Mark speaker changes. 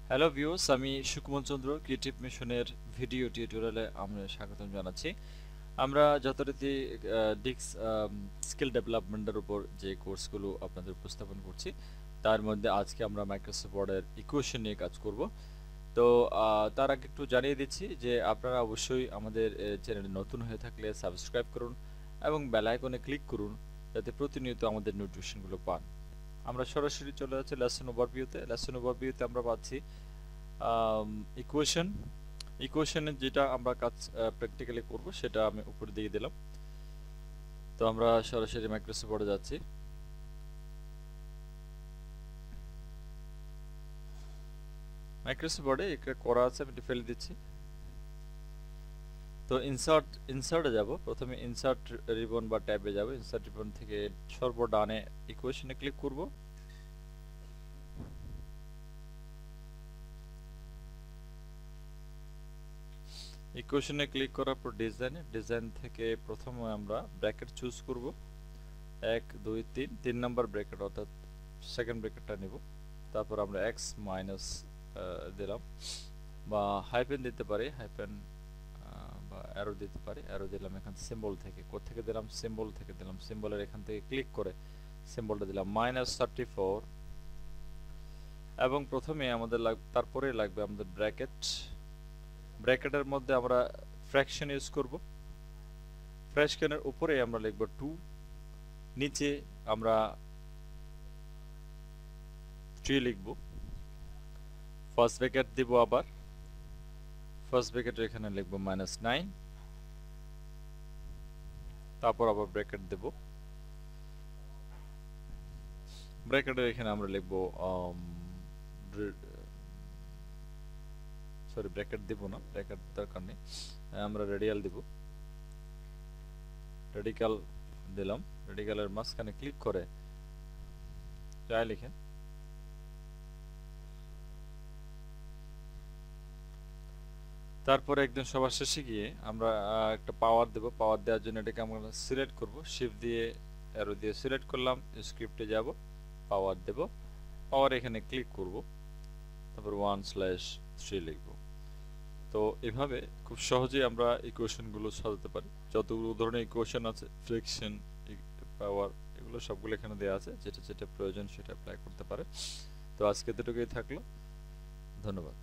Speaker 1: Hello viewers, আমি সুকুমার চন্দ্র creative মিশনের video টিউটোরিয়ালে আমরা স্বাগতম জানাচ্ছি। আমরা যথারীতি ডিক্স স্কিল ডেভেলপমেন্টের উপর যে কোর্সগুলো আপনাদের উপস্থাপন করছি, তার মধ্যে আজকে আমরা মাইক্রোসফট ওয়ার্ডের ইকুয়েশন নিয়ে কাজ করব। তো তার আগে একটু জানিয়ে দিচ্ছি যে আপনারা অবশ্যই আমাদের চ্যানেলে নতুন হয়ে থাকলে সাবস্ক্রাইব করুন এবং বেল আইকনে ক্লিক করুন, যাতে প্রতিনিয়ত আমাদের নোটিফিকেশনগুলো পান। আমরা সরাসরি চলে যাচ্ছি লেসন ওভারভিউতে। লেসন ওভারভিউতে আমরা পাচ্ছি ইকুয়েশন। ইকুয়েশনের যেটা আমরা কাজ প্র্যাকটিক্যালি করব সেটা আমি উপরে দিয়ে দিলাম। তো আমরা সরাসরি মাইক্রোসফট ওয়ার্ডে যাচ্ছি। মাইক্রোসফট ওয়ার্ডে এটা করা আছে, আমি এটা ফেলে দিচ্ছি। তো ইনসার্টে যাব। প্রথমে ইনসার্ট রিবন বা ট্যাবে যাব। ইনসার্ট রিবন থেকে সর্বডানে ইকুয়েশনে ক্লিক করব। ইকুয়েশনে ক্লিক করার পর ডিজাইন থেকে প্রথমে আমরা ব্র্যাকেট চুজ করব। 1 2 3 3 নাম্বার ব্র্যাকেট, অর্থাৎ সেকেন্ড ব্র্যাকেটটা নেব। তারপর আমরা এক্স মাইনাস দিলাম, বা হাইপেন দিতে পারি, হাইপেন বা অ্যারো দিতে পারি। অ্যারো দিলাম এখান সিম্বল থেকে। কোত্থেকে দিলাম? সিম্বল থেকে দিলাম। সিম্বলের এখান থেকে ক্লিক করে সিম্বলটা দিলাম -34, এবং প্রথমে আমাদের তারপরে লাগবে আমাদের ব্র্যাকেট। ব্র্যাকেটের মধ্যে আমরা ফ্র্যাকশন ইউজ করব। ফ্র্যাকশনের উপরে আমরা লিখব 2, নিচে আমরা 3 লিখব। ফার্স্ট ব্র্যাকেট দিব, আবার ফার্স্ট ব্র্যাকেটের এখানে লিখব -9, তারপর আবার ব্র্যাকেট দেব। ব্র্যাকেটের এখানে আমরা লিখব সরি, ব্র্যাকেট দেব না, ব্র্যাকেট দরকার নেই, আমরা রেডিয়াল দেব। রেডিক্যাল দিলাম। রেডিক্যালের মাঝখানে ক্লিক করে যাই লিখেন। তারপরে একদম সবার শেষে গিয়ে আমরা একটা পাওয়ার দেব। পাওয়ার দেওয়ার জন্য এটাকে আমরা সিলেক্ট করব। শিফট দিয়ে অ্যারো দিয়ে সিলেক্ট করলাম, স্ক্রিপ্টে যাব, পাওয়ার দেব। পাওয়ার এখানে ক্লিক করব, তারপর 1/3 লিখব। তো এভাবে খুব সহজেই আমরা ইকুয়েশনগুলো সাজাতে পারি। যতগুলো ধরনের ইকুয়েশন আছে, ফ্রিকশন, পাওয়ার, এগুলো সবগুলো এখানে দেওয়া আছে। যেটা যেটা প্রয়োজন সেটা অ্যাপ্লাই করতে পারে। তো আজকে এতটুকুই থাকলো। ধন্যবাদ।